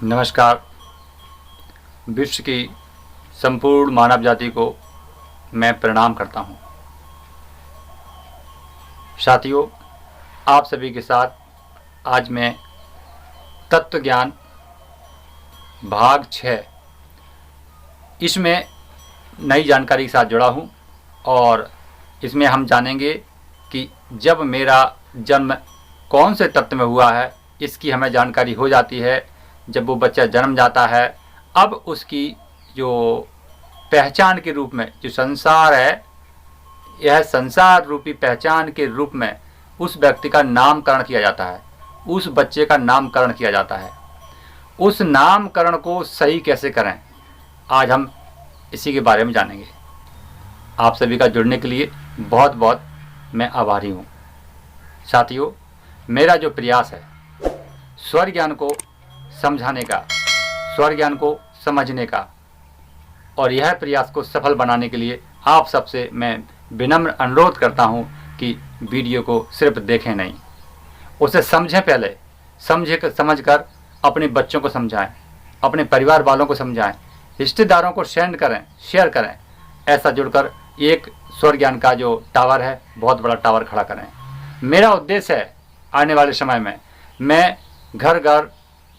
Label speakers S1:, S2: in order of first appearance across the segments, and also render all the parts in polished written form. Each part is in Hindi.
S1: नमस्कार। विश्व की संपूर्ण मानव जाति को मैं प्रणाम करता हूँ। साथियों, आप सभी के साथ आज मैं तत्व ज्ञान भाग 6 इसमें नई जानकारी के साथ जुड़ा हूँ और इसमें हम जानेंगे कि जब मेरा जन्म कौन से तत्व में हुआ है, इसकी हमें जानकारी हो जाती है। जब वो बच्चा जन्म जाता है, अब उसकी जो पहचान के रूप में जो संसार है, यह संसार रूपी पहचान के रूप में उस व्यक्ति का नामकरण किया जाता है, उस बच्चे का नामकरण किया जाता है। उस नामकरण को सही कैसे करें, आज हम इसी के बारे में जानेंगे। आप सभी का जुड़ने के लिए बहुत बहुत मैं आभारी हूँ। साथियों, मेरा जो प्रयास है स्वर ज्ञान को समझाने का, स्वर ज्ञान को समझने का, और यह प्रयास को सफल बनाने के लिए आप सबसे मैं विनम्र अनुरोध करता हूं कि वीडियो को सिर्फ देखें नहीं, उसे समझें। पहले समझकर अपने बच्चों को समझाएं, अपने परिवार वालों को समझाएं, रिश्तेदारों को शेयर करें। ऐसा जुड़कर एक स्वर ज्ञान का जो टावर है, बहुत बड़ा टावर खड़ा करें। मेरा उद्देश्य है आने वाले समय में मैं घर घर,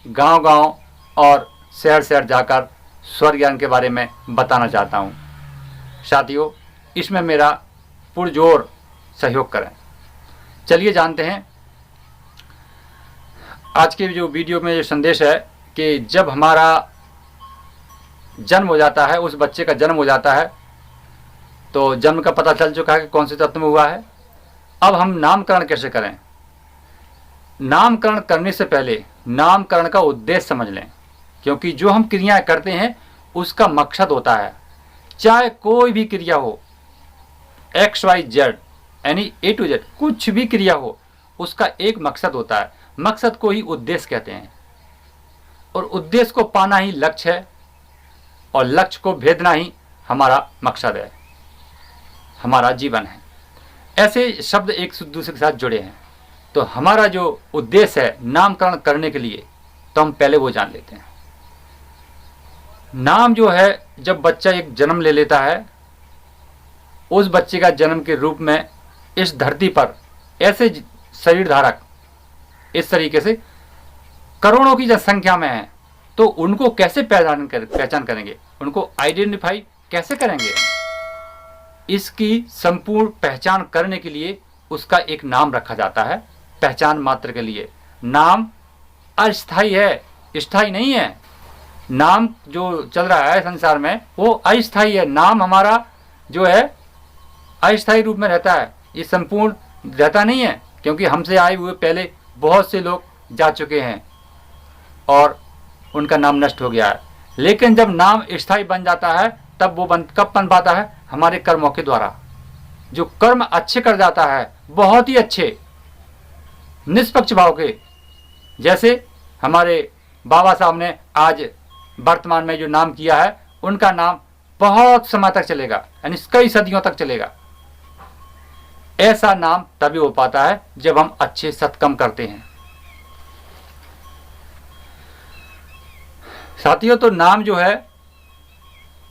S1: गांव-गांव और शहर जाकर स्वर ज्ञान के बारे में बताना चाहता हूं। साथियों, इसमें मेरा पुरजोर सहयोग करें। चलिए जानते हैं आज के जो वीडियो में जो संदेश है कि जब हमारा जन्म हो जाता है, उस बच्चे का जन्म हो जाता है, तो जन्म का पता चल चुका है कि कौन से तत्व में हुआ है। अब हम नामकरण कैसे करें। नामकरण करने से पहले नामकरण का उद्देश्य समझ लें, क्योंकि जो हम क्रियाएं करते हैं उसका मकसद होता है। चाहे कोई भी क्रिया हो, XYZ यानी A to Z, कुछ भी क्रिया हो, उसका एक मकसद होता है। मकसद को ही उद्देश्य कहते हैं, और उद्देश्य को पाना ही लक्ष्य है, और लक्ष्य को भेदना ही हमारा मकसद है, हमारा जीवन है। ऐसे शब्द एक दूसरे के साथ जुड़े हैं। तो हमारा जो उद्देश्य है नामकरण करने के लिए, तो हम पहले वो जान लेते हैं। नाम जो है, जब बच्चा एक जन्म ले लेता है, उस बच्चे का जन्म के रूप में इस धरती पर ऐसे शरीर धारक इस तरीके से करोड़ों की जनसंख्या में है, तो उनको कैसे पहचान करेंगे, उनको आइडेंटिफाई कैसे करेंगे। इसकी संपूर्ण पहचान करने के लिए उसका एक नाम रखा जाता है, पहचान मात्र के लिए। नाम अस्थाई है, स्थाई नहीं है। नाम जो चल रहा है संसार में वो अस्थाई है। नाम हमारा जो है अस्थाई रूप में रहता है, ये संपूर्ण रहता नहीं है, क्योंकि हमसे आए हुए पहले बहुत से लोग जा चुके हैं और उनका नाम नष्ट हो गया है। लेकिन जब नाम स्थाई बन जाता है, तब वो कब बन पाता है, हमारे कर्मों के द्वारा। जो कर्म अच्छे कर जाता है, बहुत ही अच्छे निष्पक्ष भाव के, जैसे हमारे बाबा साहब ने आज वर्तमान में जो नाम किया है, उनका नाम बहुत समय तक चलेगा, यानी कई सदियों तक चलेगा। ऐसा नाम तभी हो पाता है जब हम अच्छे सत्कर्म करते हैं। साथियों, तो नाम जो है,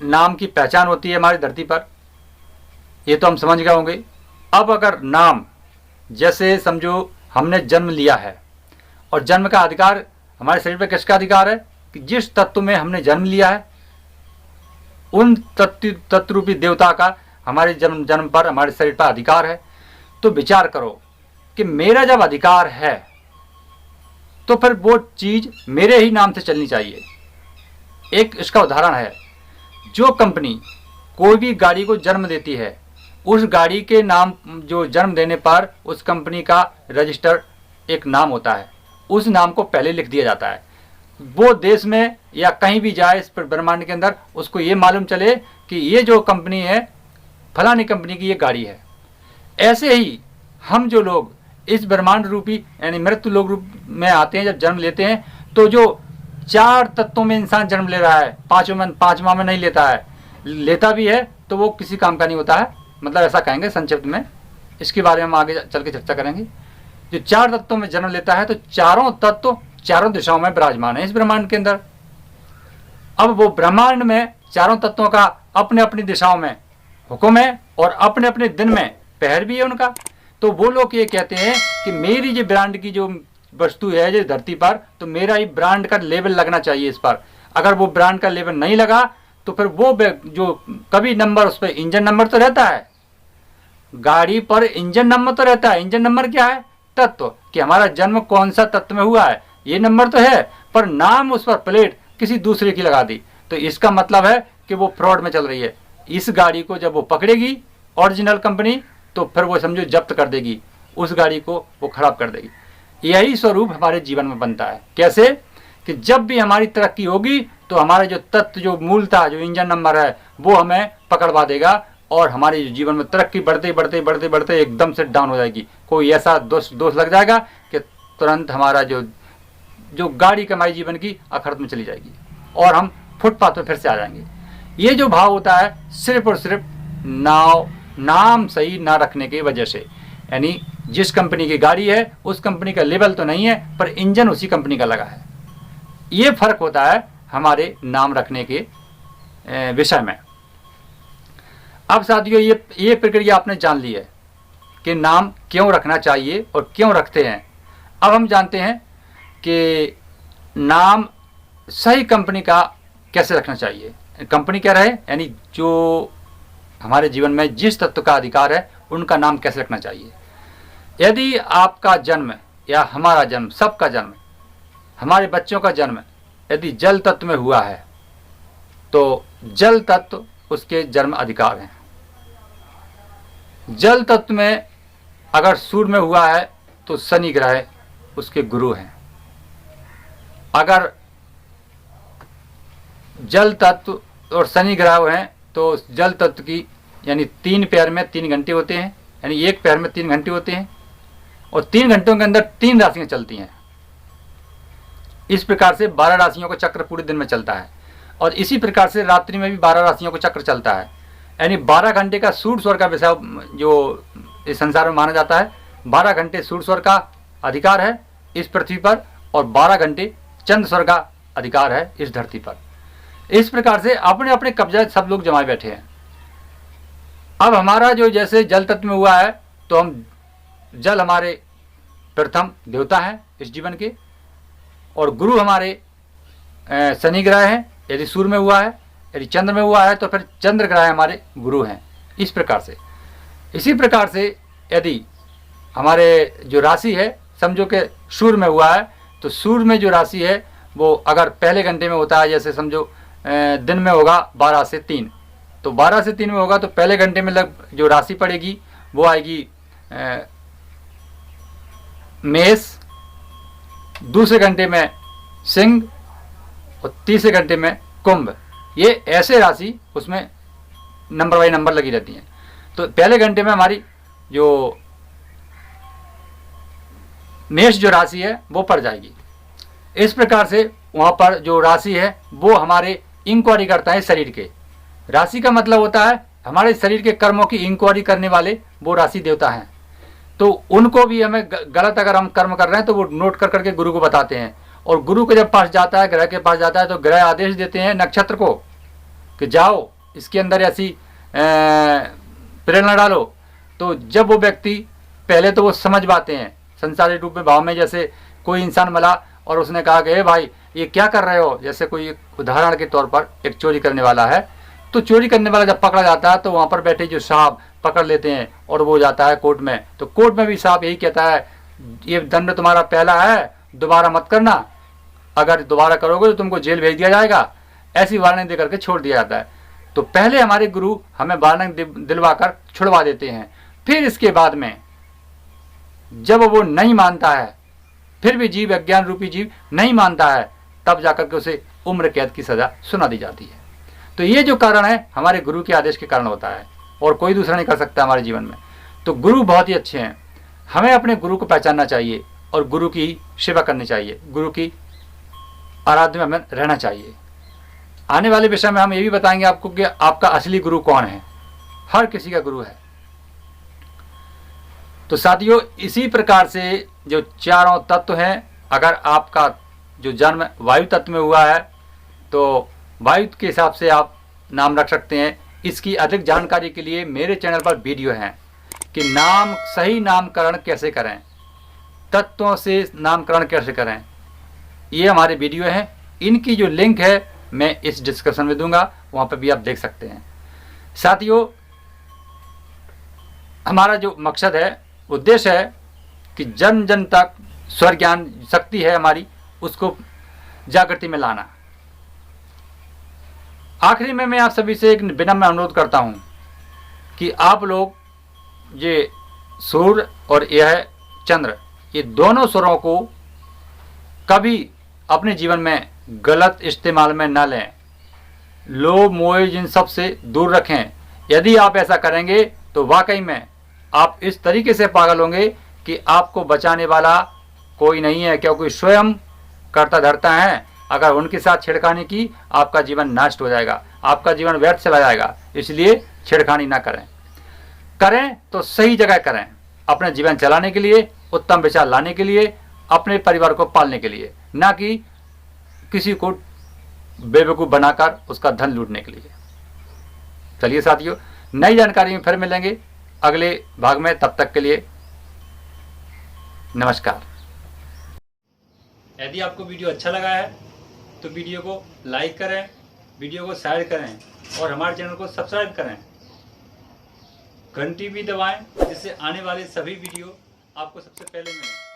S1: नाम की पहचान होती है हमारी धरती पर, ये तो हम समझ गए होंगे। अब अगर नाम, जैसे समझो हमने जन्म लिया है, और जन्म का अधिकार हमारे शरीर पे किसका अधिकार है कि जिस तत्व में हमने जन्म लिया है, उन तत्वरूपी देवता का हमारे जन्म पर, हमारे शरीर पर अधिकार है। तो विचार करो कि मेरा जब अधिकार है, तो फिर वो चीज मेरे ही नाम से चलनी चाहिए। एक इसका उदाहरण है, जो कंपनी कोई भी गाड़ी को जन्म देती है, उस गाड़ी के नाम, जो जन्म देने पर उस कंपनी का रजिस्टर एक नाम होता है, उस नाम को पहले लिख दिया जाता है। वो देश में या कहीं भी जाए इस ब्रह्मांड के अंदर, उसको ये मालूम चले कि ये जो कंपनी है, फलानी कंपनी की ये गाड़ी है। ऐसे ही हम जो लोग इस ब्रह्मांड रूपी यानी मृत्यु लोक रूप में आते हैं, जब जन्म लेते हैं, तो जो 4 तत्वों में इंसान जन्म ले रहा है, पांचवा में नहीं लेता है, लेता भी है तो वो किसी काम का नहीं होता है। मतलब ऐसा कहेंगे संक्षिप्त में, इसके बारे में हम आगे चल के चर्चा करेंगे। जो 4 तत्वों में जन्म लेता है, तो चारों तत्व चारों दिशाओं में विराजमान है इस ब्रह्मांड के अंदर। अब वो ब्रह्मांड में चारों तत्वों का अपने अपनी दिशाओं में हुक्म है और अपने अपने दिन में पहर भी है उनका। तो वो लोग ये कहते हैं कि मेरी जो ब्रांड की जो वस्तु है जो धरती पर, तो मेरा ही ब्रांड का लेबल लगना चाहिए इस पर। अगर वो ब्रांड का लेबल नहीं लगा तो फिर वो जो कभी नंबर उस पर इंजन नंबर तो रहता है, गाड़ी पर इंजन नंबर तो रहता है। इंजन नंबर क्या है? तत्व, कि हमारा जन्म कौन सा तत्व में हुआ है ये नंबर तो है, पर नाम उस पर प्लेट किसी दूसरे की लगा दी, तो इसका मतलब है कि वो फ्रॉड में चल रही है। इस गाड़ी को जब वो पकड़ेगी ओरिजिनल कंपनी, तो फिर वो समझो जब्त कर देगी उस गाड़ी को, वो खराब कर देगी। यही स्वरूप हमारे जीवन में बनता है। कैसे? कि जब भी हमारी तरक्की होगी तो हमारा जो तत्व, जो मूल था, जो इंजन नंबर है, वो हमें पकड़वा देगा और हमारे जीवन में तरक्की बढ़ते बढ़ते बढ़ते बढ़ते एकदम से डाउन हो जाएगी। कोई ऐसा दोष लग जाएगा कि तुरंत हमारा जो गाड़ी हमारे जीवन की अखरत में चली जाएगी और हम फुटपाथ पर फिर से आ जाएंगे। ये जो भाव होता है सिर्फ और सिर्फ नाम सही ना रखने की वजह से, यानी जिस कंपनी की गाड़ी है उस कंपनी का लेबल तो नहीं है पर इंजन उसी कंपनी का लगा है। ये फर्क होता है हमारे नाम रखने के विषय में। अब साथियों ये प्रक्रिया आपने जान ली है कि नाम क्यों रखना चाहिए और क्यों रखते हैं। अब हम जानते हैं कि नाम सही कंपनी का कैसे रखना चाहिए। कंपनी क्या रहे, यानी जो हमारे जीवन में जिस तत्व का अधिकार है उनका नाम कैसे रखना चाहिए। यदि आपका जन्म या हमारा जन्म, सबका जन्म, हमारे बच्चों का जन्म यदि जल तत्व में हुआ है तो जल तत्व उसके जन्म अधिकार हैं। जल तत्व में अगर सूर्य में हुआ है तो शनि ग्रह उसके गुरु हैं। अगर जल तत्व और शनि ग्रह हैं तो जल तत्व की यानी 3 पैर में 3 घंटे होते हैं, यानी एक पैर में 3 घंटे होते हैं और 3 घंटों के अंदर 3 राशियां चलती हैं। इस प्रकार से 12 राशियों का चक्र पूरे दिन में चलता है और इसी प्रकार से रात्रि में भी 12 राशियों का चक्र चलता है। यानी 12 घंटे का सूर्य स्वर का विषय जो इस संसार में माना जाता है। 12 घंटे सूर्य स्वर का अधिकार है इस पृथ्वी पर और 12 घंटे चंद्र स्वर का अधिकार है इस धरती पर। इस प्रकार से अपने अपने कब्जा सब लोग जमाए बैठे हैं। अब हमारा जो जैसे जल तत्व में हुआ है तो हम जल हमारे प्रथम देवता हैं इस जीवन के और गुरु हमारे शनि ग्रह हैं। यदि सूर्य में हुआ है, यदि चंद्र में हुआ है तो फिर चंद्र ग्रह हमारे गुरु हैं। इस प्रकार से इसी प्रकार से यदि हमारे जो राशि है, समझो कि सूर्य में हुआ है तो सूर्य में जो राशि है वो अगर पहले घंटे में होता है, जैसे समझो दिन में होगा 12 से 3, तो 12 से 3 में होगा तो पहले घंटे में जो राशि पड़ेगी वो आएगी मेष, दूसरे घंटे में सिंह और तीसरे घंटे में कुंभ। ये ऐसे राशि उसमें नंबर बाई नंबर लगी रहती हैं। तो पहले घंटे में हमारी जो मेष जो राशि है वो पड़ जाएगी। इस प्रकार से वहाँ पर जो राशि है वो हमारे इंक्वायरी करता है शरीर के। राशि का मतलब होता है हमारे शरीर के कर्मों की इंक्वायरी करने वाले वो राशि देवता हैं। तो उनको भी हमें गलत अगर हम कर्म कर रहे हैं तो वो नोट कर करके गुरु को बताते हैं और गुरु के जब पास जाता है, ग्रह के पास जाता है तो ग्रह आदेश देते हैं नक्षत्र को कि जाओ इसके अंदर ऐसी प्रेरणा डालो। तो जब वो व्यक्ति पहले तो वो समझ पाते हैं संसारी रूप में भाव में, जैसे कोई इंसान मिला और उसने कहा कि भाई ये क्या कर रहे हो, जैसे कोई उदाहरण के तौर पर एक चोरी करने वाला है, तो चोरी करने वाला जब पकड़ा जाता है तो वहाँ पर बैठे जो साहब पकड़ लेते हैं और वो जाता है कोर्ट में। तो कोर्ट में भी साहब यही कहता है ये दंड तुम्हारा पहला है, दोबारा मत करना, अगर दोबारा करोगे तो तुमको जेल भेज दिया जाएगा। ऐसी वार्निंग दे करके छोड़ दिया जाता है। तो पहले हमारे गुरु हमें वार्निंग दिलवा कर छुड़वा देते हैं। फिर इसके बाद में जब वो नहीं मानता है, फिर भी जीव, अज्ञान रूपी जीव नहीं मानता है, तब जाकर के उसे उम्र कैद की सजा सुना दी जाती है। तो ये जो कारण है हमारे गुरु के आदेश के कारण होता है और कोई दूसरा नहीं कर सकता हमारे जीवन में। तो गुरु बहुत ही अच्छे हैं, हमें अपने गुरु को पहचानना चाहिए और गुरु की सेवा करनी चाहिए, गुरु की आराध्य में हमें रहना चाहिए। आने वाले विषय में हम ये भी बताएंगे आपको कि आपका असली गुरु कौन है। हर किसी का गुरु है। तो साथियों इसी प्रकार से जो चारों तत्व हैं, अगर आपका जो जन्म वायु तत्व में हुआ है तो वायु के हिसाब से आप नाम रख सकते हैं। इसकी अधिक जानकारी के लिए मेरे चैनल पर वीडियो हैं कि सही नामकरण कैसे करें, तत्वों से नामकरण कैसे करें, ये हमारे वीडियो हैं। इनकी जो लिंक है मैं इस डिस्क्रिप्शन में दूंगा, वहाँ पर भी आप देख सकते हैं। साथियों, हमारा जो मकसद है, उद्देश्य है कि जन जन तक स्वर ज्ञान शक्ति है हमारी, उसको जागृति में लाना। आखिरी में मैं आप सभी से एक विनम्र अनुरोध करता हूं कि आप लोग ये सूर्य और यह चंद्र, ये दोनों स्वरों को कभी अपने जीवन में गलत इस्तेमाल में न लें। लोभ मोह जिन सब से दूर रखें। यदि आप ऐसा करेंगे तो वाकई में आप इस तरीके से पागल होंगे कि आपको बचाने वाला कोई नहीं है, क्योंकि स्वयं करता धरता है। अगर उनके साथ छेड़खानी की, आपका जीवन नष्ट हो जाएगा, आपका जीवन व्यर्थ चला जाएगा। इसलिए छेड़खानी ना करें तो सही जगह करें, अपने जीवन चलाने के लिए, उत्तम विचार लाने के लिए, अपने परिवार को पालने के लिए, ना कि किसी को बेवकूफ़ बनाकर उसका धन लूटने के लिए। चलिए साथियों, नई जानकारी में फिर मिलेंगे अगले भाग में। तब तक के लिए नमस्कार। यदि आपको वीडियो अच्छा लगा है तो वीडियो को लाइक करें, वीडियो को शेयर करें और हमारे चैनल को सब्सक्राइब करें। घंटी भी दबाएं जिससे आने वाले सभी वीडियो आपको सबसे पहले मिलें।